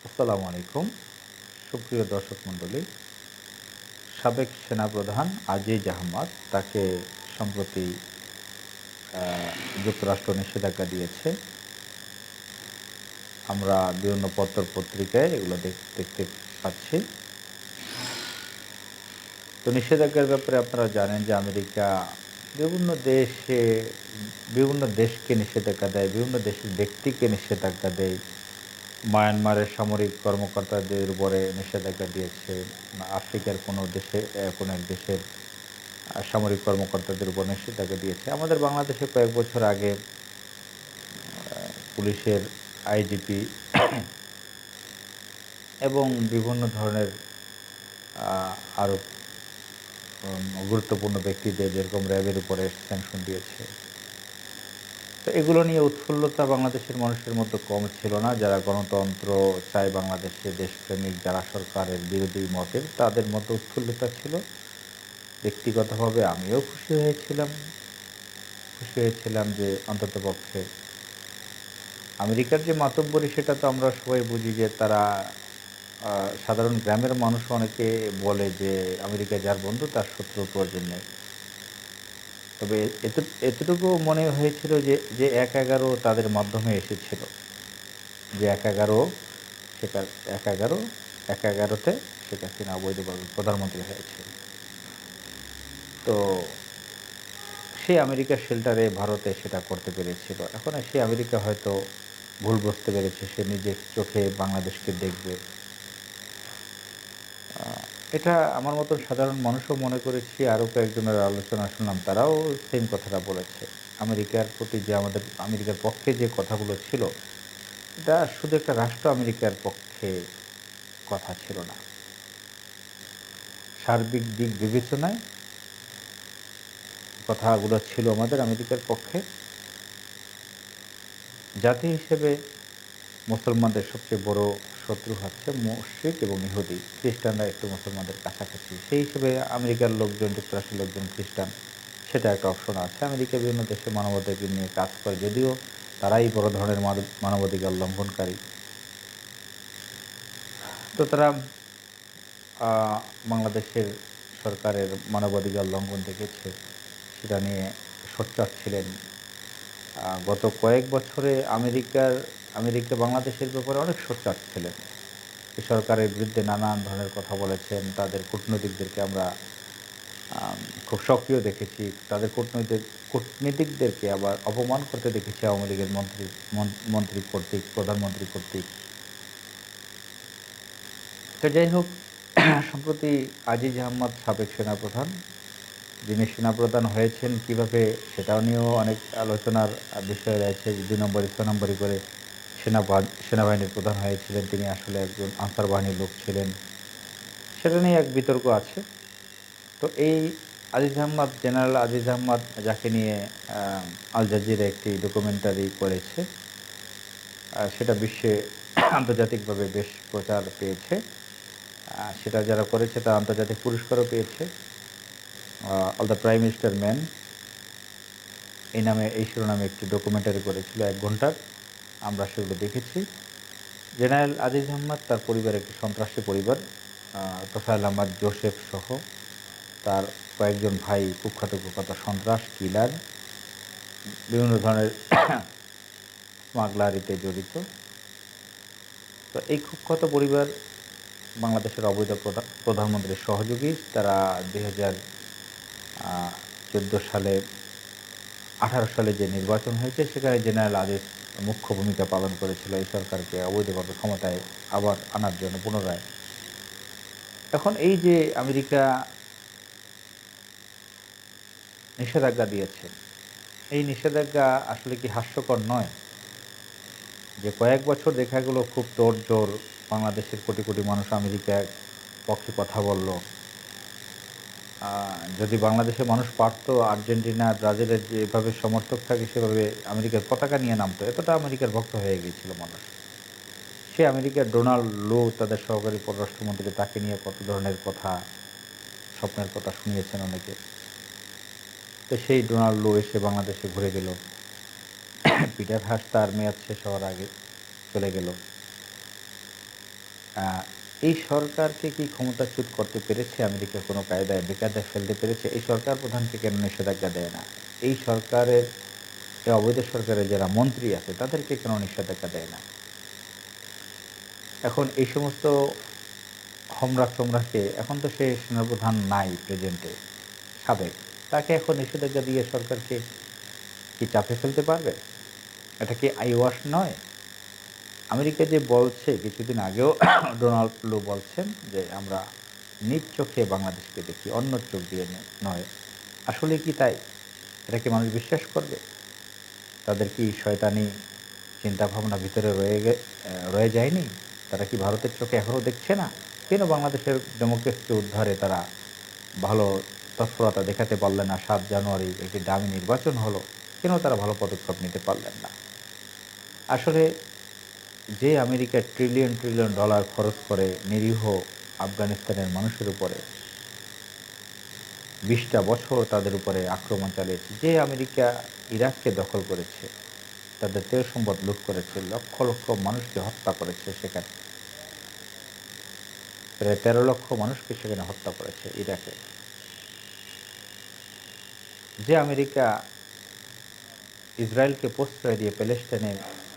আসসালামু আলাইকুম। সুপ্রিয় দর্শক মণ্ডলী, সাবেক সেনাপ্রধান আজিজ আহমদ তাকে সম্প্রতি আ যুক্তরাষ্ট্র নিষেধাজ্ঞা দিয়েছে। আমরা বিভিন্ন পত্র-পত্রিকায় এগুলো দেখতে পাচ্ছি। তো নিষেধাজ্ঞার ব্যাপারে আপনারা জানেন যে আমেরিকা বিভিন্ন দেশে বিভিন্ন দেশকে নিষেধাজ্ঞা দেয়, বিভিন্ন দেশের ব্যক্তিকে নিষেধাজ্ঞা দেয়। মায়ানমারের সামরিক কর্মকর্তাদের উপরে নিষেধাজ্ঞা দিয়েছে। আফ্রিকার কোনো এক দেশের সামরিক কর্মকর্তাদের উপর নিষেধাজ্ঞা দিয়েছে। আমাদের বাংলাদেশে কয়েক বছর আগে পুলিশের আইজিপি এবং বিভিন্ন ধরনের আ আরো গুরুত্বপূর্ণ ব্যক্তিদের যেরকম র্যাবের উপরে স্যাংশন দিয়েছে। তো এগুলো নিয়ে উৎফুল্লতা বাংলাদেশের মানুষের মধ্যে কম ছিল না। যারা গণতন্ত্র চায় বাংলাদেশে, দেশপ্রেমিক যারা সরকারের বিরোধী মতের, তাদের মধ্যে উৎফুল্লতা ছিল। ব্যক্তিগতভাবে আমিও খুশি হয়েছিলাম যে অন্ততপক্ষে আমেরিকার যে মাতব্বরি সেটা তো আমরা সবাই বুঝি যে তারা আ সাধারণ গ্রামের মানুষও অনেকে বলে যে আমেরিকা যার বন্ধু তার শত্রুর প্রয়োজন নেই। তবে এতটুকু মনে হয়েছিল যে ১/১১ তাদের মাধ্যমে এসেছিল। যে ১/১১ সেটা ১/১১ ১/১১ তে শেখ হাসিনা অবৈধভাবে প্রধানমন্ত্রী হয়েছে। তো সে আমেরিকার শেল্টারে ভারতে সেটা করতে পেরেছিল। এখন সে আমেরিকা হয়তো ভুল বুঝতে পেরেছে। সে নিজের চোখে বাংলাদেশকে দেখবে। আ এটা আমার মতন সাধারণ মানুষও মনে করেছি। আরও কয়েকজনের আলোচনা শুনলাম। তারাও সেম কথাটা বলেছে। আমেরিকার প্রতি যে আমাদের আমেরিকার পক্ষে যে কথাগুলো ছিল, এটা শুধু একটা রাষ্ট্র আমেরিকার পক্ষে কথা ছিল না। সার্বিক দিক বিবেচনায় কথাগুলো ছিল আমাদের আমেরিকার পক্ষে। জাতি হিসেবে মুসলমানদের সবচেয়ে বড় শত্রু হচ্ছে মুশরিক এবং ইহুদি। খ্রিস্টানরা একটু মুসলমানদের কাছাকাছি। সেই হিসেবে আমেরিকার লোকজন, যুক্তরাষ্ট্রের লোকজন খ্রিস্টান, সেটা একটা অপশন আছে। আমেরিকা বিভিন্ন দেশে মানবাধিকার নিয়ে কাজ করে। যদিও তারাই বড় ধরনের মানবাধিকার লঙ্ঘনকারী। তো তারা আ বাংলাদেশের সরকারের মানবাধিকার লঙ্ঘন দেখেছে। সেটা নিয়ে সোচ্চার ছিলেন। গত কয়েক বছরে আমেরিকা বাংলাদেশের ব্যাপারে অনেক সোচ্চার ছিলেন। এই সরকারের বিরুদ্ধে নানান ধরনের কথা বলেছেন। তাদের কূটনীতিকদেরকে আমরা খুব সক্রিয় দেখেছি। তাদের কূটনীতিকদেরকে আবার অপমান করতে দেখেছি আওয়ামী লীগের মন্ত্রী কর্তৃক, প্রধানমন্ত্রী কর্তৃক। তো যাই হোক, সম্প্রতি আজিজ আহমদ সাবেক সেনাপ্রধান, যিনি সেনাপ্রধান হয়েছেন কিভাবে সেটাও নিয়েও অনেক আলোচনার বিষয় রয়েছে। ২ নম্বরে ৬ নম্বরে করে সেনাবাহিনীর প্রধান হয়েছিলেন। তিনি আসলে একজন আনসার বাহিনীর লোক ছিলেন। সেটা নিয়ে এক বিতর্ক আছে। তো এই জেনারেল আজিজ আহমদ যাকে নিয়ে আ আল জাজিরা একটি ডকুমেন্টারি করেছে। সেটা বিশ্বে আন্তর্জাতিকভাবে বেশ প্রচার পেয়েছে। সেটা যারা করেছে তারা আন্তর্জাতিক পুরস্কারও পেয়েছে। 'All the prime minister man' এই শিরোনামে একটি ডকুমেন্টারি করেছিল ১ ঘন্টার। আমরা সেগুলো দেখেছি। জেনারেল আজিজ আহমদ তার পরিবার একটি সন্ত্রাসী পরিবার। তোফায়েল আহমদ জোসেফ সহ তার কয়েকজন ভাই কুখ্যাত সন্ত্রাস, কিলার, বিভিন্ন ধরনের স্মাগলারিতে জড়িত। তো এই কুখ্যাত পরিবার বাংলাদেশের অবৈধ প্রধানমন্ত্রীর সহযোগী। তারা ২০১৪ সালে ১৮ সালে যে নির্বাচন হয়েছে সেখানে জেনারেল আজিজ মুখ্য ভূমিকা পালন করেছিল এই সরকারকে অবৈধভাবে ক্ষমতায় আবার আনার জন্য পুনরায়। এখন এই যে আমেরিকা নিষেধাজ্ঞা দিয়েছে, এই নিষেধাজ্ঞা আসলে কি হাস্যকর নয়? যে কয়েক বছর দেখা গেল খুব তোড়জোড়, বাংলাদেশের কোটি মানুষ আমেরিকার পক্ষে কথা বলল। আ যদি বাংলাদেশের মানুষ পারত আর্জেন্টিনা, ব্রাজিলের যেভাবে সমর্থক থাকে সেভাবে আমেরিকার পতাকা নিয়ে নামত। এতটা আমেরিকার ভক্ত হয়ে গিয়েছিল মানুষ। সে আমেরিকার ডোনাল্ড লো তাদের সহকারী পররাষ্ট্রমন্ত্রী তাকে নিয়ে কত ধরনের কথা, স্বপ্নের কথা শুনিয়েছেন অনেকে। তো সেই ডোনাল্ড লো এসে বাংলাদেশে ঘুরে গেল। পিটার হাস তার মেয়াদ শেষ হওয়ার আগে চলে গেল। আ এই সরকারকে কি ক্ষমতাচ্যুত করতে পেরেছে আমেরিকা কোনো কায়দায় বেকায়দায় ফেলতে পেরেছে? এই সরকার প্রধানকে কেন নিষেধাজ্ঞা দেয় না? এই সরকারের এই অবৈধ সরকারের যারা মন্ত্রী আছে তাদেরকে কেন নিষেধাজ্ঞা দেয় না? এখন এই সমস্ত হোমরা-টোমরাকে এখন তো সে সেনাপ্রধান নাই প্রেজেন্টে, সাবেক। তাকে এখন নিষেধাজ্ঞা দিয়ে সরকারকে কি চাপে ফেলতে পারবে? এটা কি আইওয়াশ নয়? আমেরিকা যে বলছে কিছুদিন আগেও ডোনাল্ড লু বলছেন যে, "আমরা নিজ চোখে বাংলাদেশকে দেখি, অন্য চোখ দিয়ে নয়।" আসলেই কি তাই? এটা কি মানুষ বিশ্বাস করবে? তাদের কি শয়তানি চিন্তাভাবনা ভিতরে রয়ে যায়নি? তারা কি ভারতের চোখে এখনো দেখছে না? কেন বাংলাদেশের ডেমোক্রেসিকে উদ্ধারে তারা ভালো তৎপরতা দেখাতে পারলেন না? ৭ জানুয়ারি একটি ডামি নির্বাচন হলো। কেন তারা ভালো পদক্ষেপ নিতে পারলেন না? আসলে যে আমেরিকা ট্রিলিয়ন, ট্রিলিয়ন ডলার খরচ করে নিরীহ আফগানিস্তানের মানুষের উপরে ২০ টা বছর তাদের উপরে আক্রমণ চালিয়েছে, যে আমেরিকা ইরাককে দখল করেছে, তাদের তেল সম্পদ লুট করেছে, লক্ষ, লক্ষ মানুষকে হত্যা করেছে সেখানে। প্রায় ১৩ লক্ষ মানুষকে সেখানে হত্যা করেছে ইরাকে। যে আমেরিকা ইসরায়েলকে প্রশ্রয় দিয়ে প্যালেস্টাইনে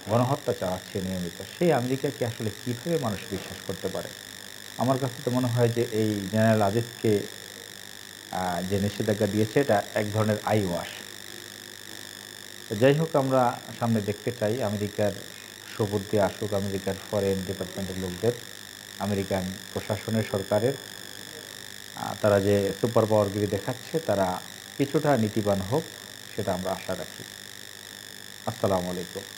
গণহত্যা চালাচ্ছে নিয়মিত, সেই আমেরিকাকে আসলে কিভাবে মানুষ বিশ্বাস করতে পারে? আমার কাছে তো মনে হয় যে এই জেনারেল আজিজকে আ যে নিষেধাজ্ঞা দিয়েছে এটা এক ধরনের আই ওয়াশ। তো যাই হোক আমরা সামনে দেখতে চাই আমেরিকার সুবুদ্ধি আসুক আমেরিকার ফরেন ডিপার্টমেন্টের লোকদের, আমেরিকান প্রশাসনের সরকারের তারা যে সুপার পাওয়ারগিরি দেখাচ্ছে তারা কিছুটা নীতিবান হোক সেটা আমরা আশা রাখি। আসসালামু আলাইকুম।